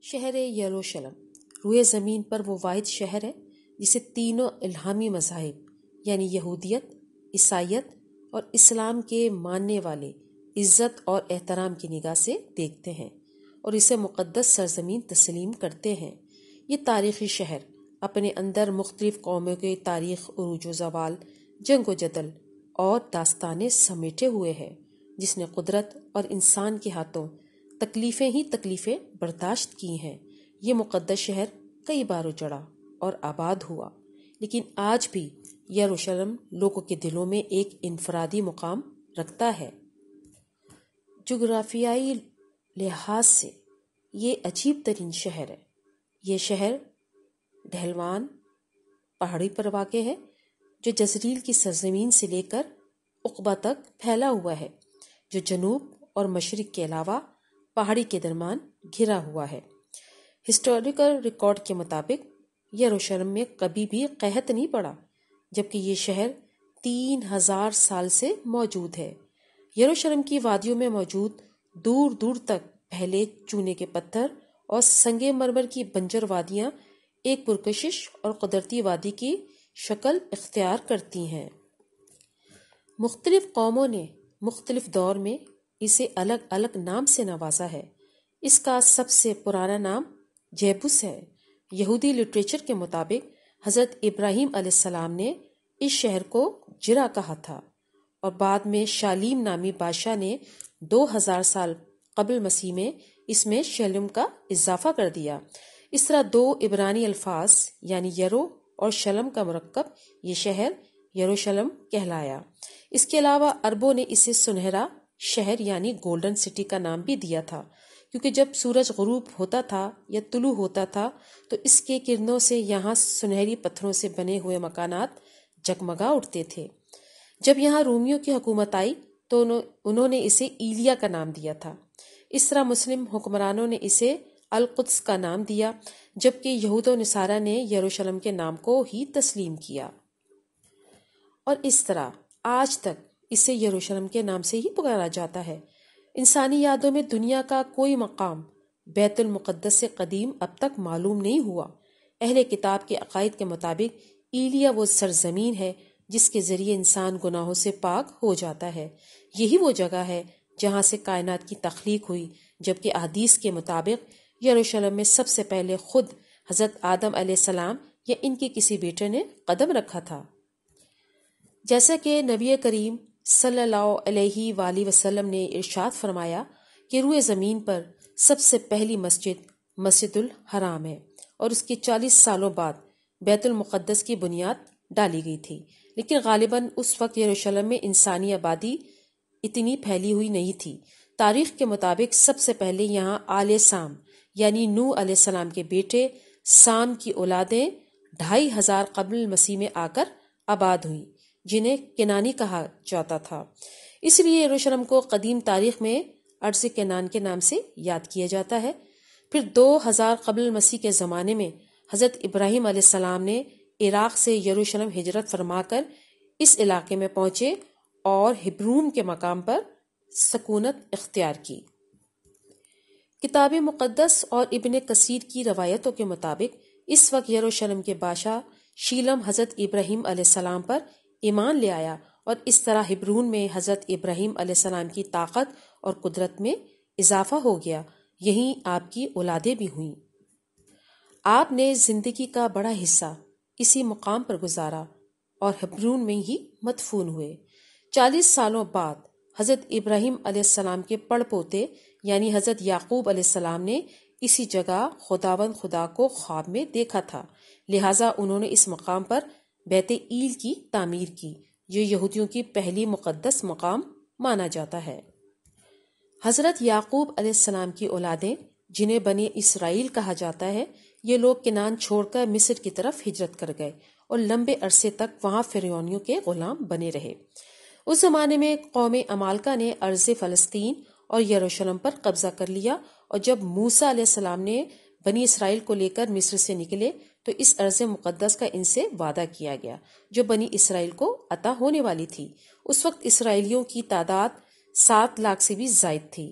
شہر یروشلم روئے زمین پر وہ واحد شہر ہے جسے تینوں الہامی مذاہب یعنی یہودیت، عیسائیت اور اسلام کے ماننے والے عزت اور احترام کی نگاہ سے دیکھتے ہیں اور اسے مقدس سرزمین تسلیم کرتے ہیں۔ یہ تاریخی شہر اپنے اندر مختلف قوموں کے تاریخ، عروج و زوال، جنگ و جدل اور داستانیں سمیٹے ہوئے ہے، جس نے قدرت اور انسان کے ہاتھوں تکلیفیں برداشت کی ہیں۔ یہ مقدس شہر کئی بار اجڑا اور آباد ہوا، لیکن آج بھی یروشلم لوگوں کے دلوں میں ایک انفرادی مقام رکھتا ہے۔ جغرافیائی لحاظ سے یہ عجیب ترین شہر ہے۔ یہ شہر ڈھلوان پہاڑی پر واقع ہے جو جزریل کی سرزمین سے لے کر عقبہ تک پھیلا ہوا ہے، جو جنوب اور مشرق کے علاوہ پہاڑی کے درمیان گھرا ہوا ہے۔ ہسٹوریکل ریکارڈ کے مطابق یروشلم میں کبھی بھی قحط نہیں پڑا، جبکہ یہ شہر 3000 سال سے موجود ہے۔ یروشلم کی وادیوں میں موجود دور دور تک پہلے چونے کے پتھر اور سنگ مرمر کی بنجر وادیاں ایک پرکشش اور قدرتی وادی کی شکل اختیار کرتی ہیں۔ مختلف قوموں نے مختلف دور میں اسے الگ الگ نام سے نوازا ہے۔ اس کا سب سے پرانا نام جیبوس ہے۔ یہودی لٹریچر کے مطابق حضرت ابراہیم علیہ السلام نے اس شہر کو جرا کہا تھا، اور بعد میں شالیم نامی بادشاہ نے 2000 سال قبل مسیح میں اس میں شلم کا اضافہ کر دیا۔ اس طرح دو عبرانی الفاظ یعنی یرو اور شلم کا مرکب یہ شہر یروشلم کہلایا۔ اس کے علاوہ عربوں نے اسے سنہرا شہر یعنی گولڈن سٹی کا نام بھی دیا تھا، کیونکہ جب سورج غروب ہوتا تھا یا طلوع ہوتا تھا تو اس کے کرنوں سے یہاں سنہری پتھروں سے بنے ہوئے مکانات جگمگا اٹھتے تھے۔ جب یہاں رومیوں کی حکومت آئی تو انہوں نے اسے ایلیا کا نام دیا تھا۔ اس طرح مسلم حکمرانوں نے اسے القدس کا نام دیا، جبکہ یہود و نصارہ نے یروشلم کے نام کو ہی تسلیم کیا، اور اس طرح آج تک اسے یروشلم کے نام سے ہی پکارا جاتا ہے۔ انسانی یادوں میں دنیا کا کوئی مقام بیت المقدس سے قدیم اب تک معلوم نہیں ہوا۔ اہل کتاب کے عقائد کے مطابق ایلیا وہ سرزمین ہے جس کے ذریعے انسان گناہوں سے پاک ہو جاتا ہے۔ یہی وہ جگہ ہے جہاں سے کائنات کی تخلیق ہوئی، جبکہ احادیث کے مطابق یروشلم میں سب سے پہلے خود حضرت آدم علیہ السلام یا ان کے کسی بیٹے نے قدم رکھا تھا۔ جیسا کہ نبی کریم صلی اللہ علیہ وآلہ وسلم نے ارشاد فرمایا کہ روئے زمین پر سب سے پہلی مسجد مسجد الحرام ہے، اور اس کے 40 سالوں بعد بیت المقدس کی بنیاد ڈالی گئی تھی، لیکن غالباً اس وقت یروشلم میں انسانی آبادی اتنی پھیلی ہوئی نہیں تھی۔ تاریخ کے مطابق سب سے پہلے یہاں آل سام یعنی نوح علیہ السلام کے بیٹے سام کی اولادیں 2500 قبل مسیح میں آ کر آباد ہوئیں، جنہیں کنانی کہا جاتا تھا۔ اس لیے یروشلم کو قدیم تاریخ میں ارض کنان کے نام سے یاد کیا جاتا ہے۔ پھر 2000 قبل مسیح کے زمانے میں حضرت ابراہیم علیہ السلام نے عراق سے یروشلم ہجرت فرما کر اس علاقے میں پہنچے اور ہبرون کے مقام پر سکونت اختیار کی۔ کتاب مقدس اور ابن کثیر کی روایتوں کے مطابق اس وقت یروشلم کے بادشاہ شیلم حضرت ابراہیم علیہ السلام پر ایمان لے آیا، اور اس طرح ہبرون میں حضرت ابراہیم علیہ السلام کی طاقت اور قدرت میں اضافہ ہو گیا۔ یہیں آپ کی اولادیں بھی ہوئیں۔ آپ نے زندگی کا بڑا حصہ اسی مقام پر گزارا اور ہبرون میں ہی مدفون ہوئے۔ 40 سالوں بعد حضرت ابراہیم علیہ السلام کے پڑ پوتے یعنی حضرت یعقوب علیہ السلام نے اسی جگہ خداوند خدا کو خواب میں دیکھا تھا، لہٰذا انہوں نے اس مقام پر بیت ایل کی تعمیر کی، جو یہودیوں کی پہلی مقدس مقام مانا جاتا ہے۔ حضرت یعقوب علیہ السلام کی اولادیں جنہیں بنی اسرائیل کہا جاتا ہے، یہ لوگ کنعان چھوڑ کر مصر کی طرف ہجرت کر گئے اور لمبے عرصے تک وہاں فرعونیوں کے غلام بنے رہے۔ اس زمانے میں قوم عمالقہ نے ارض فلسطین اور یروشلم پر قبضہ کر لیا، اور جب موسیٰ علیہ السلام نے بنی اسرائیل کو لے کر مصر سے نکلے تو اس ارض مقدس کا ان سے وعدہ کیا گیا جو بنی اسرائیل کو عطا ہونے والی تھی۔ اس وقت اسرائیلیوں کی تعداد 7 لاکھ سے بھی زائد تھی۔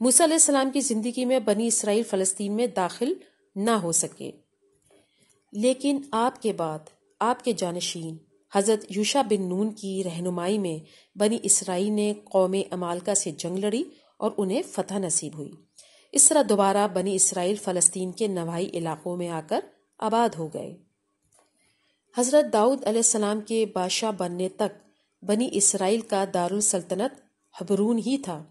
موسیٰ علیہ السلام کی زندگی میں بنی اسرائیل فلسطین میں داخل نہ ہو سکے، لیکن آپ کے بعد آپ کے جانشین حضرت یوشع بن نون کی رہنمائی میں بنی اسرائیل نے قوم عمالقہ سے جنگ لڑی اور انہیں فتح نصیب ہوئی۔ اس طرح دوبارہ بنی اسرائیل فلسطین کے نواحی علاقوں میں آ کر آباد ہو گئے۔ حضرت داؤد علیہ السلام کے بادشاہ بننے تک بنی اسرائیل کا دارالسلطنت حبرون ہی تھا،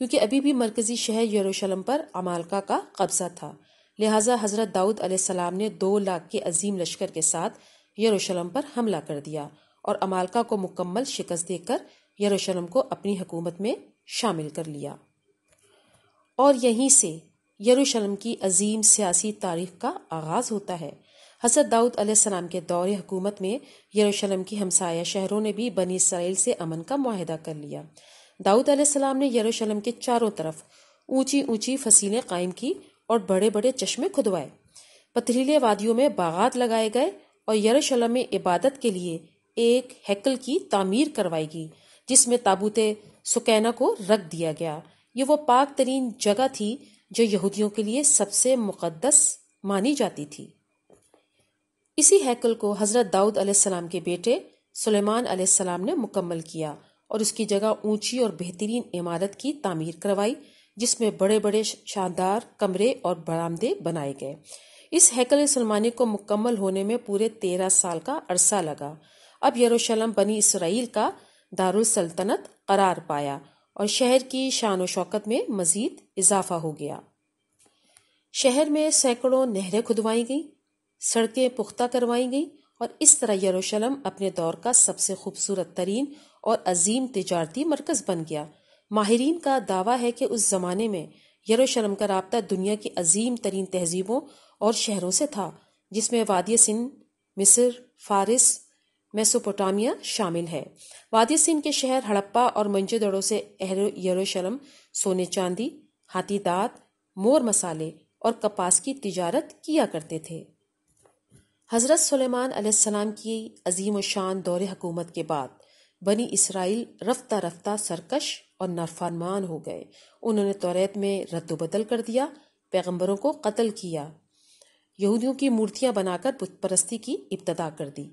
کیونکہ ابھی بھی مرکزی شہر یروشلم پر عمالقہ کا قبضہ تھا۔ لہٰذا حضرت داؤد علیہ السلام نے 2 لاکھ کے عظیم لشکر کے ساتھ یروشلم پر حملہ کر دیا اور عمالقہ کو مکمل شکست دے کر یروشلم کو اپنی حکومت میں شامل کر لیا، اور یہیں سے یروشلم کی عظیم سیاسی تاریخ کا آغاز ہوتا ہے۔ حضرت داؤد علیہ السلام کے دور حکومت میں یروشلم کی ہمسایہ شہروں نے بھی بنی اسرائیل سے امن کا معاہدہ کر لیا۔ داؤد علیہ السلام نے یروشلم کے چاروں طرف اونچی اونچی فصیلیں قائم کی اور بڑے بڑے چشمے کھدوائے، پتھریلے وادیوں میں باغات لگائے گئے اور یروشلم میں عبادت کے لیے ایک ہیکل کی تعمیر کروائی گئی، جس میں تابوت سکینہ کو رکھ دیا گیا۔ یہ وہ پاک ترین جگہ تھی جو یہودیوں کے لیے سب سے مقدس مانی جاتی تھی۔ اسی ہیکل کو حضرت داؤد علیہ السلام کے بیٹے سلیمان علیہ السلام نے مکمل کیا اور اس کی جگہ اونچی اور بہترین عمارت کی تعمیر کروائی، جس میں بڑے بڑے شاندار کمرے اور برآمدے بنائے گئے۔ اس ہیکل سلیمانی کو مکمل ہونے میں پورے 13 سال کا عرصہ لگا۔ اب یروشلم بنی اسرائیل کا دارالسلطنت قرار پایا اور شہر کی شان و شوکت میں مزید اضافہ ہو گیا۔ شہر میں سینکڑوں نہریں کھدوائی گئیں، سڑکیں پختہ کروائی گئیں اور اس طرح یروشلم اپنے دور کا سب سے خوبصورت ترین اور عظیم تجارتی مرکز بن گیا۔ ماہرین کا دعویٰ ہے کہ اس زمانے میں یروشلم کا رابطہ دنیا کی عظیم ترین تہذیبوں اور شہروں سے تھا، جس میں وادی سندھ، مصر، فارس، میسوپوٹامیہ شامل ہے۔ وادی سندھ کے شہر ہڑپا اور منجو-دڑو سے یروشلم سونے چاندی، ہاتھی دانت، مور مسالے اور کپاس کی تجارت کیا کرتے تھے۔ حضرت سلیمان علیہ السلام کی عظیم و شان دور حکومت کے بعد بنی اسرائیل رفتہ رفتہ سرکش اور نافرمان ہو گئے۔ انہوں نے توریت میں رد و بدل کر دیا، پیغمبروں کو قتل کیا، یہودیوں کی مورتیاں بنا کر بت پرستی کی ابتدا کر دی،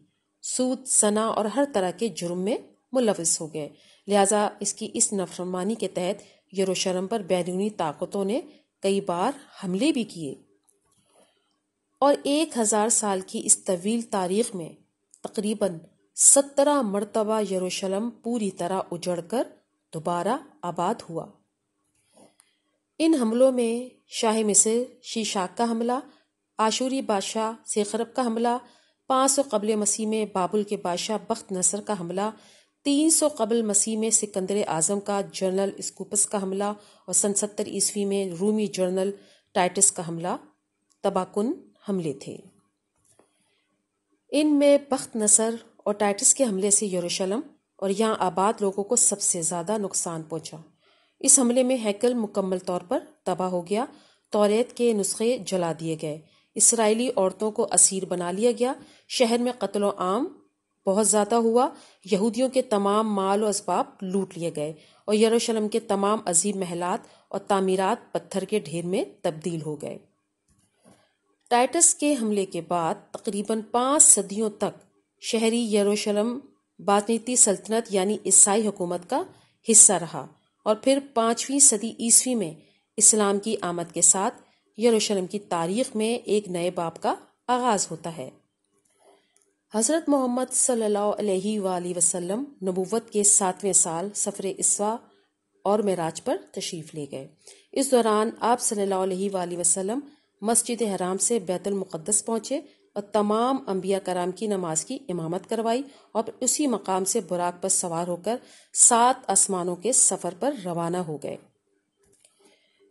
سود، زنا اور ہر طرح کے جرم میں ملوث ہو گئے۔ لہٰذا اس نافرمانی کے تحت یروشلم پر بیرونی طاقتوں نے کئی بار حملے بھی کیے، اور 1000 سال کی اس طویل تاریخ میں تقریباً 17 مرتبہ یروشلم پوری طرح اجڑ کر دوبارہ آباد ہوا۔ ان حملوں میں شاہ مصر شیشاک کا حملہ، آشوری بادشاہ سیخرب کا حملہ، 500 قبل مسیح میں بابل کے بادشاہ بخت نصر کا حملہ، 300 قبل مسیح میں سکندر اعظم کا جنرل اسکوپس کا حملہ اور سن 70 عیسوی میں رومی جنرل ٹائٹس کا حملہ تباہ کن حملے تھے۔ ان میں بخت نصر اور ٹائٹس کے حملے سے یروشلم اور یہاں آباد لوگوں کو سب سے زیادہ نقصان پہنچا۔ اس حملے میں ہیکل مکمل طور پر تباہ ہو گیا، توریت کے نسخے جلا دیے گئے، اسرائیلی عورتوں کو اسیر بنا لیا گیا، شہر میں قتل و عام بہت زیادہ ہوا، یہودیوں کے تمام مال و اسباب لوٹ لیے گئے اور یروشلم کے تمام عظیم محلات اور تعمیرات پتھر کے ڈھیر میں تبدیل ہو گئے۔ ٹائٹس کے حملے کے بعد تقریباً 5 صدیوں تک شہری یروشلم بازنطی سلطنت یعنی عیسائی حکومت کا حصہ رہا، اور پھر 5ویں صدی عیسوی میں اسلام کی آمد کے ساتھ یروشلم کی تاریخ میں ایک نئے باب کا آغاز ہوتا ہے۔ حضرت محمد صلی اللہ علیہ وآلہ وسلم نبوت کے 7ویں سال سفر اسراء اور معراج پر تشریف لے گئے۔ اس دوران آپ صلی اللہ علیہ وآلہ وسلم مسجد حرام سے بیت المقدس پہنچے اور تمام انبیاء کرام کی نماز کی امامت کروائی، اور اسی مقام سے براق پر سوار ہو کر 7 آسمانوں کے سفر پر روانہ ہو گئے۔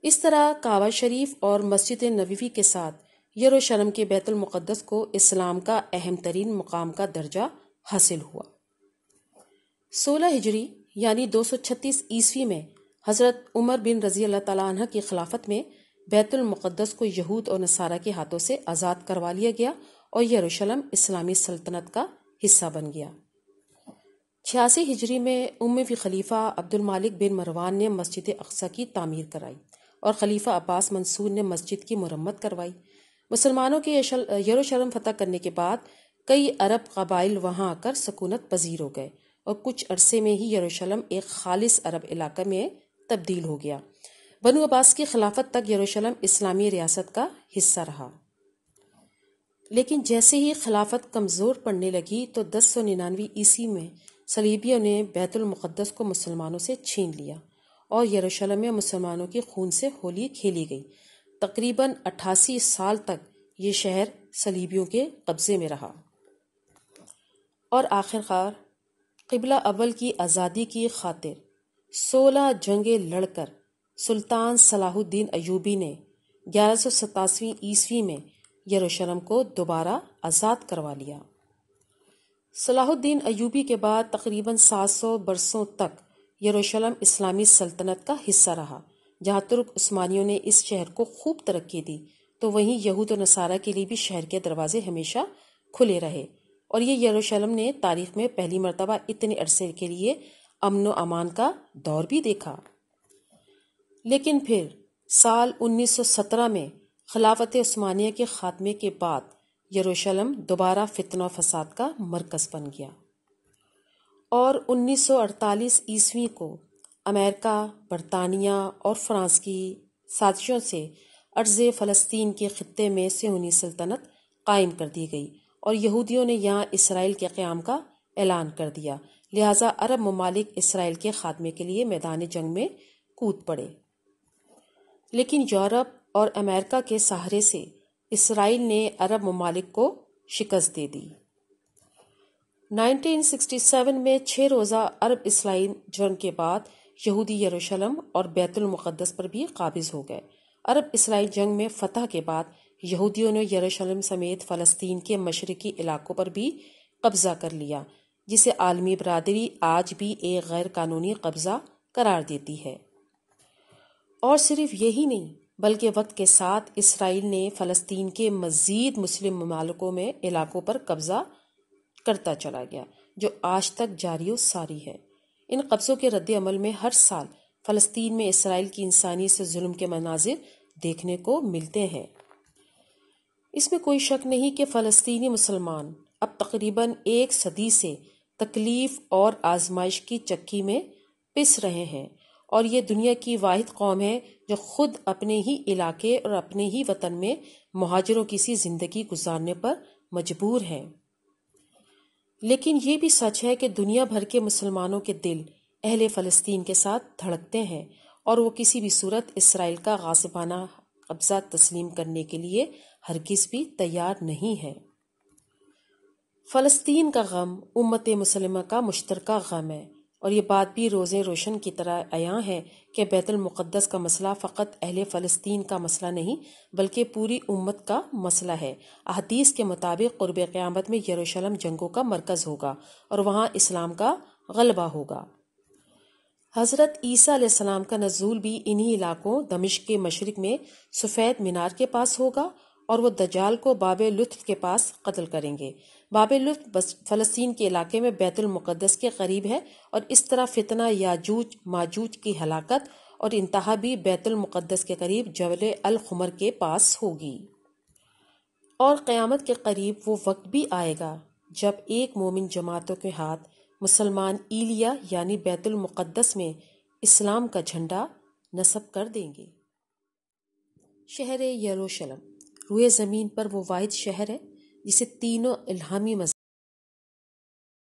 اس طرح کعبہ شریف اور مسجد نبوی کے ساتھ یروشلم کے بیت المقدس کو اسلام کا اہم ترین مقام کا درجہ حاصل ہوا۔ 16 ہجری یعنی 236 عیسوی میں حضرت عمر بن رضی اللہ تعالیٰ عنہ کی خلافت میں بیت المقدس کو یہود اور نصارہ کے ہاتھوں سے آزاد کروا لیا گیا اور یروشلم اسلامی سلطنت کا حصہ بن گیا۔ 86 ہجری میں اموی خلیفہ عبد المالک بن مروان نے مسجد اقصی کی تعمیر کرائی اور خلیفہ عباس منصور نے مسجد کی مرمت کروائی۔ مسلمانوں کے یروشلم فتح کرنے کے بعد کئی عرب قبائل وہاں آ کر سکونت پذیر ہو گئے اور کچھ عرصے میں ہی یروشلم ایک خالص عرب علاقہ میں تبدیل ہو گیا۔ بنو عباس کی خلافت تک یروشلم اسلامی ریاست کا حصہ رہا، لیکن جیسے ہی خلافت کمزور پڑنے لگی تو 1099 عیسوی میں صلیبیوں نے بیت المقدس کو مسلمانوں سے چھین لیا اور یروشلم میں مسلمانوں کی خون سے ہولی کھیلی گئی۔ تقریباً 88 سال تک یہ شہر صلیبیوں کے قبضے میں رہا اور آخرکار قبلہ اول کی آزادی کی خاطر 16 جنگیں لڑ کر سلطان صلاح الدین ایوبی نے 1187 عیسوی میں یروشلم کو دوبارہ آزاد کروا لیا۔ صلاح الدین ایوبی کے بعد تقریباً 700 برسوں تک یروشلم اسلامی سلطنت کا حصہ رہا۔ جہاں ترک عثمانیوں نے اس شہر کو خوب ترقی دی تو وہیں یہود و نصارہ کے لیے بھی شہر کے دروازے ہمیشہ کھلے رہے اور یہ یروشلم نے تاریخ میں پہلی مرتبہ اتنے عرصے کے لیے امن و امان کا دور بھی دیکھا۔ لیکن پھر سال 1917 میں خلافت عثمانیہ کے خاتمے کے بعد یروشلم دوبارہ فتنہ و فساد کا مرکز بن گیا اور 1948 عیسوی کو امریکہ، برطانیہ اور فرانس کی سازشوں سے ارض فلسطین کے خطے میں صہیونی سلطنت قائم کر دی گئی اور یہودیوں نے یہاں اسرائیل کے قیام کا اعلان کر دیا۔ لہٰذا عرب ممالک اسرائیل کے خاتمے کے لیے میدان جنگ میں کود پڑے، لیکن یورپ اور امریکہ کے سہارے سے اسرائیل نے عرب ممالک کو شکست دے دی۔ 1967 میں 6 روزہ عرب اسرائیل جنگ کے بعد یہودی یروشلم اور بیت المقدس پر بھی قابض ہو گئے۔ عرب اسرائیل جنگ میں فتح کے بعد یہودیوں نے یروشلم سمیت فلسطین کے مشرقی علاقوں پر بھی قبضہ کر لیا، جسے عالمی برادری آج بھی ایک غیر قانونی قبضہ قرار دیتی ہے۔ اور صرف یہی نہیں بلکہ وقت کے ساتھ اسرائیل نے فلسطین کے مزید مسلم ممالکوں میں علاقوں پر قبضہ کرتا چلا گیا، جو آج تک جاری و ساری ہے۔ ان قبضوں کے رد عمل میں ہر سال فلسطین میں اسرائیل کی انسانی سے ظلم کے مناظر دیکھنے کو ملتے ہیں۔ اس میں کوئی شک نہیں کہ فلسطینی مسلمان اب تقریباً 1 صدی سے تکلیف اور آزمائش کی چکی میں پس رہے ہیں اور یہ دنیا کی واحد قوم ہے جو خود اپنے ہی علاقے اور اپنے ہی وطن میں مہاجروں کی سی زندگی گزارنے پر مجبور ہے۔ لیکن یہ بھی سچ ہے کہ دنیا بھر کے مسلمانوں کے دل اہل فلسطین کے ساتھ دھڑکتے ہیں اور وہ کسی بھی صورت اسرائیل کا غاصبانہ قبضہ تسلیم کرنے کے لیے ہرگز بھی تیار نہیں ہے۔ فلسطین کا غم امت مسلمہ کا مشترکہ غم ہے اور یہ بات بھی روزیں روشن کی طرح عیاں ہے کہ بیت المقدس کا مسئلہ فقط اہل فلسطین کا مسئلہ نہیں بلکہ پوری امت کا مسئلہ ہے۔ احادیث کے مطابق قرب قیامت میں یروشلم جنگوں کا مرکز ہوگا اور وہاں اسلام کا غلبہ ہوگا۔ حضرت عیسیٰ علیہ السلام کا نزول بھی انہی علاقوں دمشق کے مشرق میں سفید مینار کے پاس ہوگا اور وہ دجال کو باب لطف کے پاس قتل کریں گے۔ باب لطف فلسطین کے علاقے میں بیت المقدس کے قریب ہے اور اس طرح فتنہ یاجوج ماجوج کی ہلاکت اور انتہا بھی بیت المقدس کے قریب جبل الخمر کے پاس ہوگی۔ اور قیامت کے قریب وہ وقت بھی آئے گا جب ایک مومن جماعتوں کے ہاتھ مسلمان ایلیا یعنی بیت المقدس میں اسلام کا جھنڈا نصب کر دیں گے۔ شہر یروشلم روئے زمین پر وہ واحد شہر ہے جسے تینوں الہامی